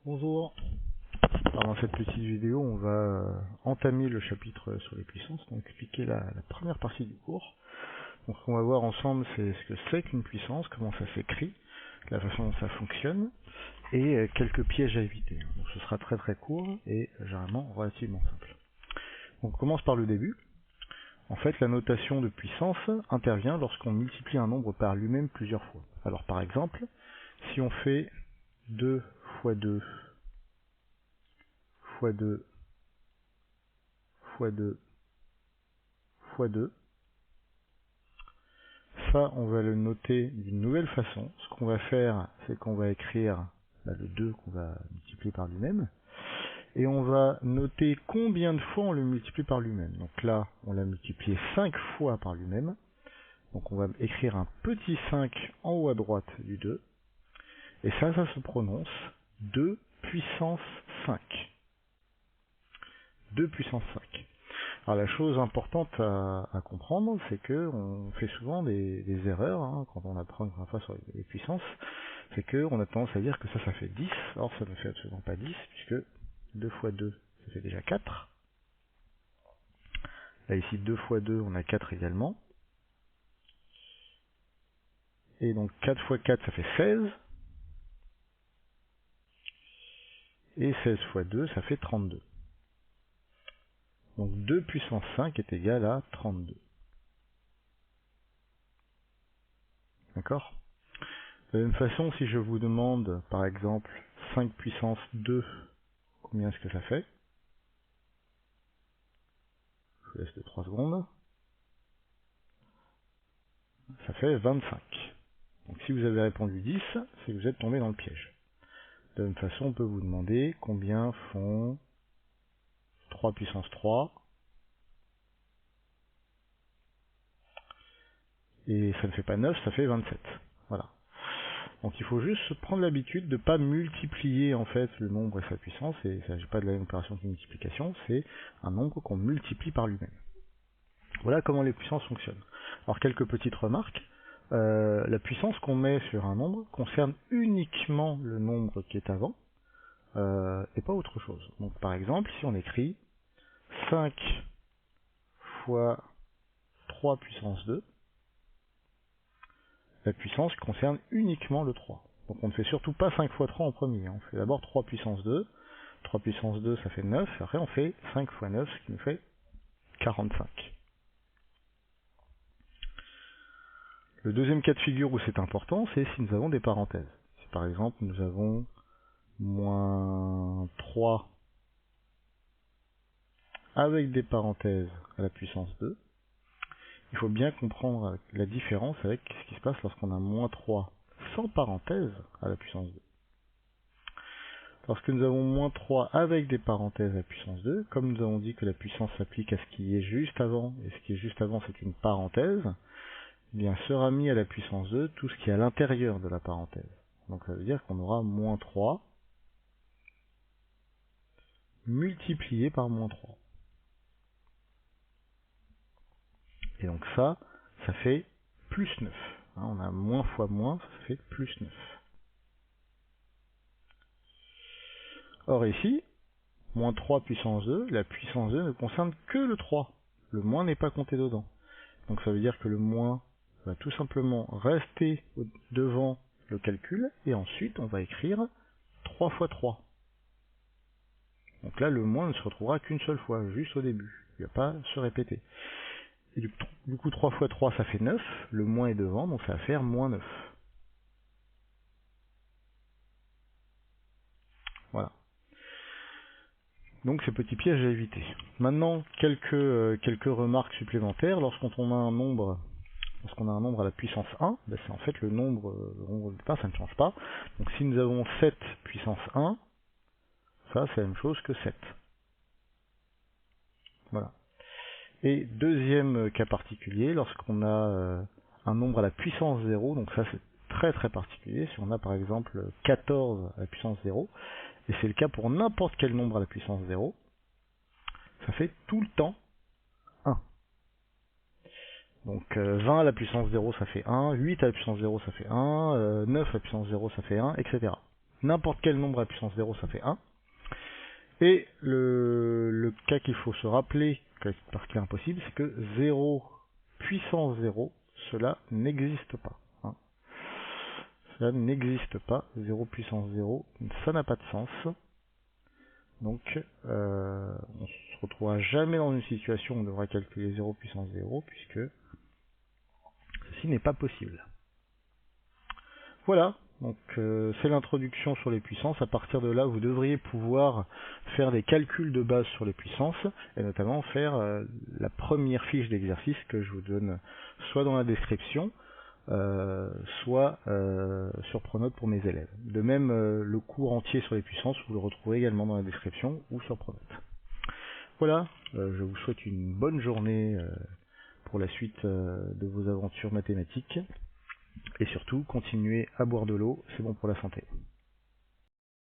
Bonjour. Alors dans cette petite vidéo, on va entamer le chapitre sur les puissances, donc expliquer la première partie du cours. Donc ce qu'on va voir ensemble, c'est ce que c'est qu'une puissance, comment ça s'écrit, la façon dont ça fonctionne, et quelques pièges à éviter. Donc ce sera très court et généralement relativement simple. Donc on commence par le début. En fait, la notation de puissance intervient lorsqu'on multiplie un nombre par lui-même plusieurs fois. Alors par exemple, si on fait 2 fois 2 fois 2 fois 2 fois 2, ça on va le noter d'une nouvelle façon. Ce qu'on va faire, c'est qu'on va écrire le 2 qu'on va multiplier par lui-même, et on va noter combien de fois on le multiplie par lui-même. Donc là, on l'a multiplié 5 fois par lui-même, donc on va écrire un petit 5 en haut à droite du 2, et ça se prononce 2 puissance 5. 2 puissance 5. Alors la chose importante à comprendre, c'est que on fait souvent des erreurs quand on apprend une première fois sur les puissances, c'est qu'on a tendance à dire que ça fait 10, or ça ne fait absolument pas 10, puisque 2 fois 2, ça fait déjà 4. Là ici, 2 fois 2, on a 4 également. Et donc 4 fois 4, ça fait 16. Et 16 fois 2, ça fait 32. Donc 2 puissance 5 est égal à 32. D'accord ? De la même façon, si je vous demande, par exemple, 5 puissance 2, combien est-ce que ça fait ? Je vous laisse de 3 secondes. Ça fait 25. Donc si vous avez répondu 10, c'est que vous êtes tombé dans le piège. De la même façon, on peut vous demander combien font 3 puissance 3. Et ça ne fait pas 9, ça fait 27. Voilà. Donc il faut juste prendre l'habitude de ne pas multiplier en fait le nombre et sa puissance. Et il ne s'agit pas de la même opération qu'une multiplication, c'est un nombre qu'on multiplie par lui-même. Voilà comment les puissances fonctionnent. Alors quelques petites remarques. La puissance qu'on met sur un nombre concerne uniquement le nombre qui est avant et pas autre chose. Donc par exemple, si on écrit 5 fois 3 puissance 2, la puissance concerne uniquement le 3. Donc on ne fait surtout pas 5 fois 3 en premier. On fait d'abord 3 puissance 2. 3 puissance 2, ça fait 9. Après on fait 5 fois 9, ce qui nous fait 45. Le deuxième cas de figure où c'est important, c'est si nous avons des parenthèses. Si par exemple nous avons moins 3 avec des parenthèses à la puissance 2, il faut bien comprendre la différence avec ce qui se passe lorsqu'on a moins 3 sans parenthèses à la puissance 2. Lorsque nous avons moins 3 avec des parenthèses à la puissance 2, comme nous avons dit que la puissance s'applique à ce qui est juste avant, et ce qui est juste avant c'est une parenthèse, eh bien sera mis à la puissance 2 tout ce qui est à l'intérieur de la parenthèse. Donc ça veut dire qu'on aura moins 3 multiplié par moins 3. Et donc ça fait plus 9. On a moins fois moins, ça fait plus 9. Or ici, moins 3 puissance 2, la puissance 2 ne concerne que le 3. Le moins n'est pas compté dedans. Donc ça veut dire que le moins va tout simplement rester devant le calcul, et ensuite on va écrire 3 fois 3. Donc là, le moins ne se retrouvera qu'une seule fois, juste au début. Il ne va pas se répéter. Et du coup, 3 fois 3, ça fait 9. Le moins est devant, donc ça va faire moins 9. Voilà. Donc, c'est petit piège à éviter. Maintenant, quelques remarques supplémentaires. Lorsqu'on a un nombre à la puissance 1, ben c'est en fait le nombre de départ, ça ne change pas. Donc, si nous avons 7 puissance 1, ça, c'est la même chose que 7. Voilà. Et deuxième cas particulier, lorsqu'on a un nombre à la puissance 0, donc ça c'est très particulier, si on a par exemple 14 à la puissance 0, et c'est le cas pour n'importe quel nombre à la puissance 0, ça fait tout le temps 1. Donc 20 à la puissance 0 ça fait 1, 8 à la puissance 0 ça fait 1, 9 à la puissance 0 ça fait 1, etc. n'importe quel nombre à puissance 0, ça fait 1. Et le cas qu'il faut se rappeler, parce qu'il est impossible, c'est que 0 puissance 0, cela n'existe pas. Hein. Cela n'existe pas. 0 puissance 0, ça n'a pas de sens. Donc, on ne se retrouvera jamais dans une situation où on devra calculer 0 puissance 0, puisque ceci n'est pas possible. Voilà, donc c'est l'introduction sur les puissances. À partir de là, vous devriez pouvoir faire des calculs de base sur les puissances, et notamment faire la première fiche d'exercice que je vous donne soit dans la description, soit sur Pronote pour mes élèves. De même, le cours entier sur les puissances, vous le retrouvez également dans la description ou sur Pronote. Voilà, je vous souhaite une bonne journée pour la suite de vos aventures mathématiques. Et surtout, continuez à boire de l'eau, c'est bon pour la santé.